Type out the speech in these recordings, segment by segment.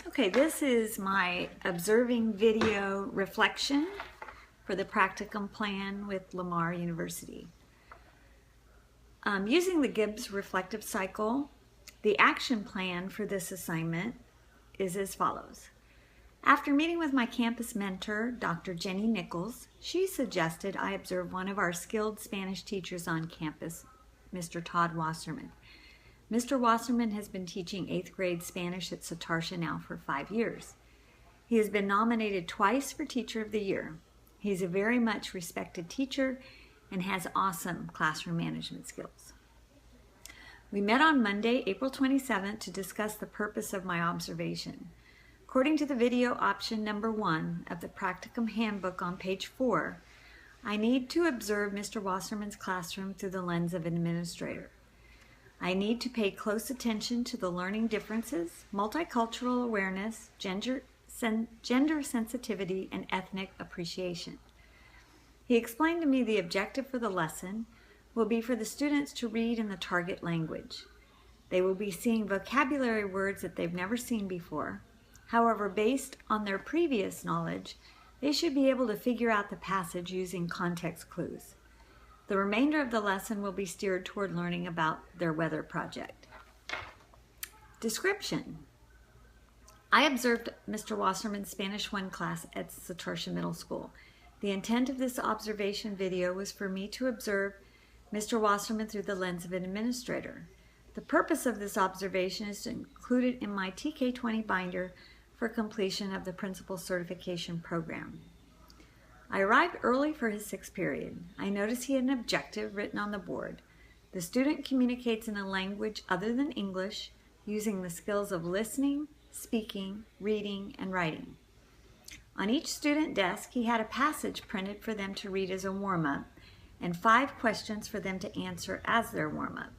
Okay, this is my observing video reflection for the practicum plan with Lamar University. Using the Gibbs reflective cycle, the action plan for this assignment is as follows. After meeting with my campus mentor, Dr. Jenny Nichols, she suggested I observe one of our skilled Spanish teachers on campus, Mr. Todd Wasserman. Mr. Wasserman has been teaching 8th grade Spanish at Satartia now for 5 years. He has been nominated twice for Teacher of the Year. He's a very much respected teacher and has awesome classroom management skills. We met on Monday, April 27th to discuss the purpose of my observation. According to the video option number 1 of the Practicum Handbook on page 4, I need to observe Mr. Wasserman's classroom through the lens of an administrator. I need to pay close attention to the learning differences, multicultural awareness, gender sensitivity, and ethnic appreciation. He explained to me the objective for the lesson will be for the students to read in the target language. They will be seeing vocabulary words that they've never seen before. However, based on their previous knowledge, they should be able to figure out the passage using context clues. The remainder of the lesson will be steered toward learning about their weather project. Description. I observed Mr. Wasserman's Spanish 1 class at Satartia Middle School. The intent of this observation video was for me to observe Mr. Wasserman through the lens of an administrator. The purpose of this observation is to include it in my TK20 binder for completion of the Principal Certification Program. I arrived early for his 6th period. I noticed he had an objective written on the board. The student communicates in a language other than English using the skills of listening, speaking, reading, and writing. On each student desk, he had a passage printed for them to read as a warm-up and 5 questions for them to answer as their warm-up.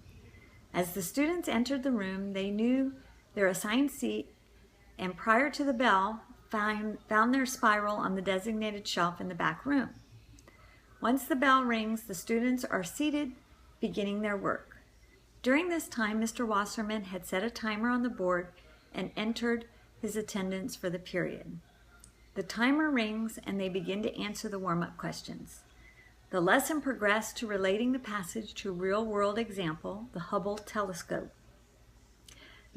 As the students entered the room, they knew their assigned seat and prior to the bell, found their spiral on the designated shelf in the back room. Once the bell rings, the students are seated, beginning their work. During this time, Mr. Wasserman had set a timer on the board and entered his attendance for the period. The timer rings and they begin to answer the warm-up questions. The lesson progressed to relating the passage to a real-world example, the Hubble telescope.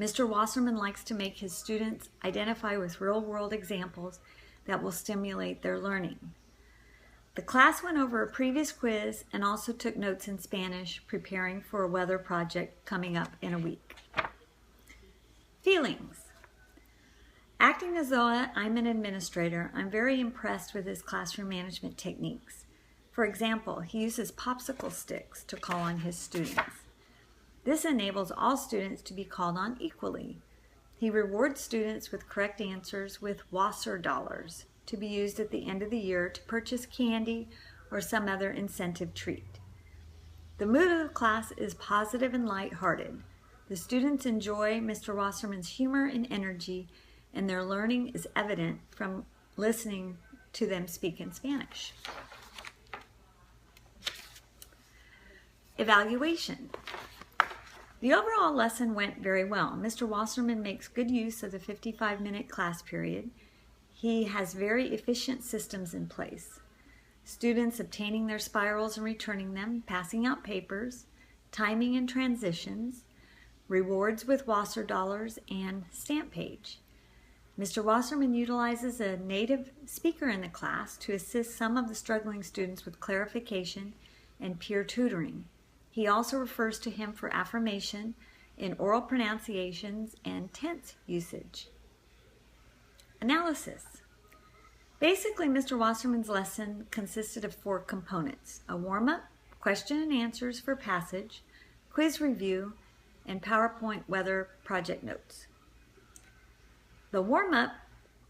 Mr. Wasserman likes to make his students identify with real-world examples that will stimulate their learning. The class went over a previous quiz and also took notes in Spanish, preparing for a weather project coming up in a week. Feelings. Acting as though I'm an administrator, I'm very impressed with his classroom management techniques. For example, he uses popsicle sticks to call on his students. This enables all students to be called on equally. He rewards students with correct answers with Wasser dollars to be used at the end of the year to purchase candy or some other incentive treat. The mood of the class is positive and lighthearted. The students enjoy Mr. Wasserman's humor and energy, and their learning is evident from listening to them speak in Spanish. Evaluation. The overall lesson went very well. Mr. Wasserman makes good use of the 55-minute class period. He has very efficient systems in place. Students obtaining their spirals and returning them, passing out papers, timing and transitions, rewards with Wasser dollars, and stamp page. Mr. Wasserman utilizes a native speaker in the class to assist some of the struggling students with clarification and peer tutoring. He also refers to him for affirmation in oral pronunciations and tense usage. Analysis. Basically, Mr. Wasserman's lesson consisted of 4 components: a warm-up, question and answers for passage, quiz review, and PowerPoint weather project notes. The warm-up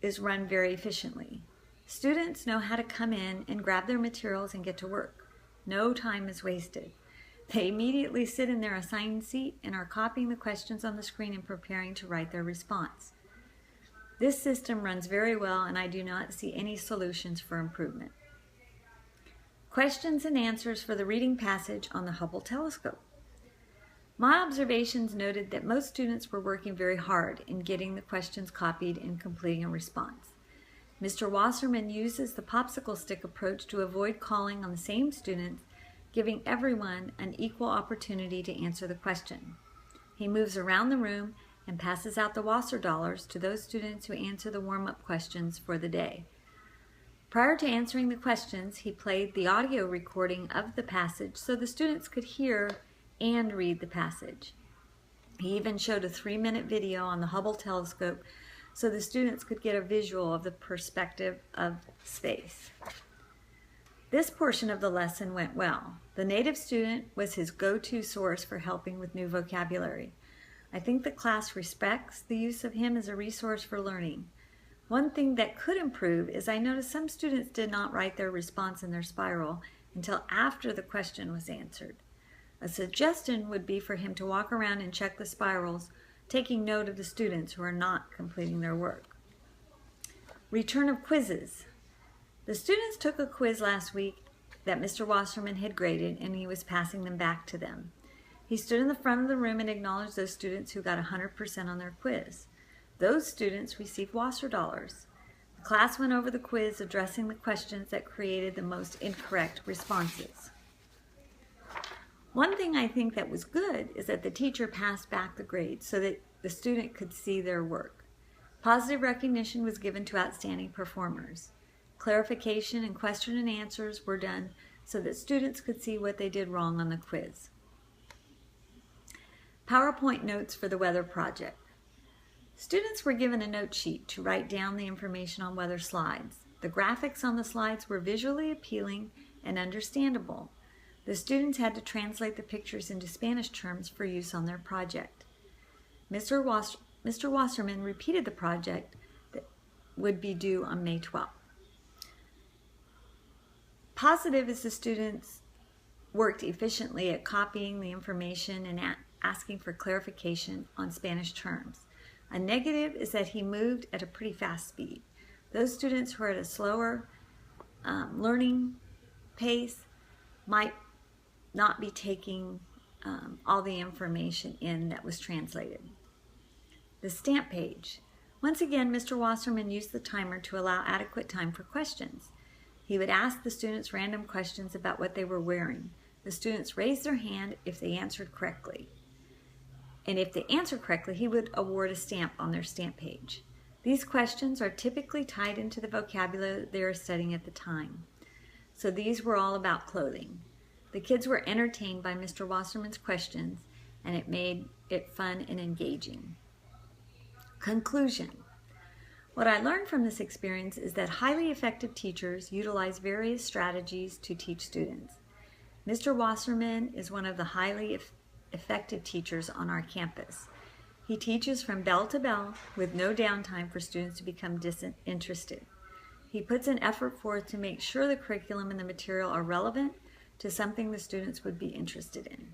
is run very efficiently. Students know how to come in and grab their materials and get to work. No time is wasted. They immediately sit in their assigned seat and are copying the questions on the screen and preparing to write their response. This system runs very well, and I do not see any solutions for improvement. Questions and answers for the reading passage on the Hubble telescope. My observations noted that most students were working very hard in getting the questions copied and completing a response. Mr. Wasserman uses the popsicle stick approach to avoid calling on the same students, giving everyone an equal opportunity to answer the question. He moves around the room and passes out the Wasser dollars to those students who answer the warm-up questions for the day. Prior to answering the questions, he played the audio recording of the passage so the students could hear and read the passage. He even showed a 3-minute video on the Hubble telescope so the students could get a visual of the perspective of space. This portion of the lesson went well. The native student was his go-to source for helping with new vocabulary. I think the class respects the use of him as a resource for learning. One thing that could improve is I noticed some students did not write their response in their spiral until after the question was answered. A suggestion would be for him to walk around and check the spirals, taking note of the students who are not completing their work. Return of quizzes. The students took a quiz last week that Mr. Wasserman had graded, and he was passing them back to them. He stood in the front of the room and acknowledged those students who got 100% on their quiz. Those students received Wasser dollars. The class went over the quiz, addressing the questions that created the most incorrect responses. One thing I think that was good is that the teacher passed back the grades so that the student could see their work. Positive recognition was given to outstanding performers. Clarification and question and answers were done so that students could see what they did wrong on the quiz. PowerPoint notes for the weather project. Students were given a note sheet to write down the information on weather slides. The graphics on the slides were visually appealing and understandable. The students had to translate the pictures into Spanish terms for use on their project. Mr. Wasserman repeated the project that would be due on May 12th. Positive is the students worked efficiently at copying the information and asking for clarification on Spanish terms. A negative is that he moved at a pretty fast speed. Those students who are at a slower learning pace might not be taking all the information in that was translated. The stamp page. Once again, Mr. Wasserman used the timer to allow adequate time for questions. He would ask the students random questions about what they were wearing. The students raised their hand if they answered correctly. And if they answered correctly, he would award a stamp on their stamp page. These questions are typically tied into the vocabulary they are studying at the time. So these were all about clothing. The kids were entertained by Mr. Wasserman's questions, and it made it fun and engaging. Conclusion. What I learned from this experience is that highly effective teachers utilize various strategies to teach students. Mr. Wasserman is one of the highly effective teachers on our campus. He teaches from bell to bell with no downtime for students to become disinterested. He puts an effort forth to make sure the curriculum and the material are relevant to something the students would be interested in.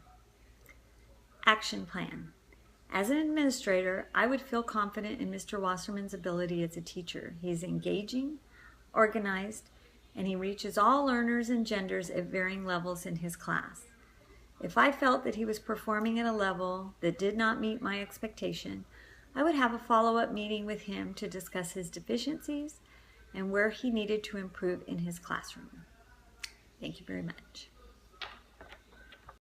Action plan. As an administrator, I would feel confident in Mr. Wasserman's ability as a teacher. He is engaging, organized, and he reaches all learners and genders at varying levels in his class. If I felt that he was performing at a level that did not meet my expectation, I would have a follow-up meeting with him to discuss his deficiencies and where he needed to improve in his classroom. Thank you very much.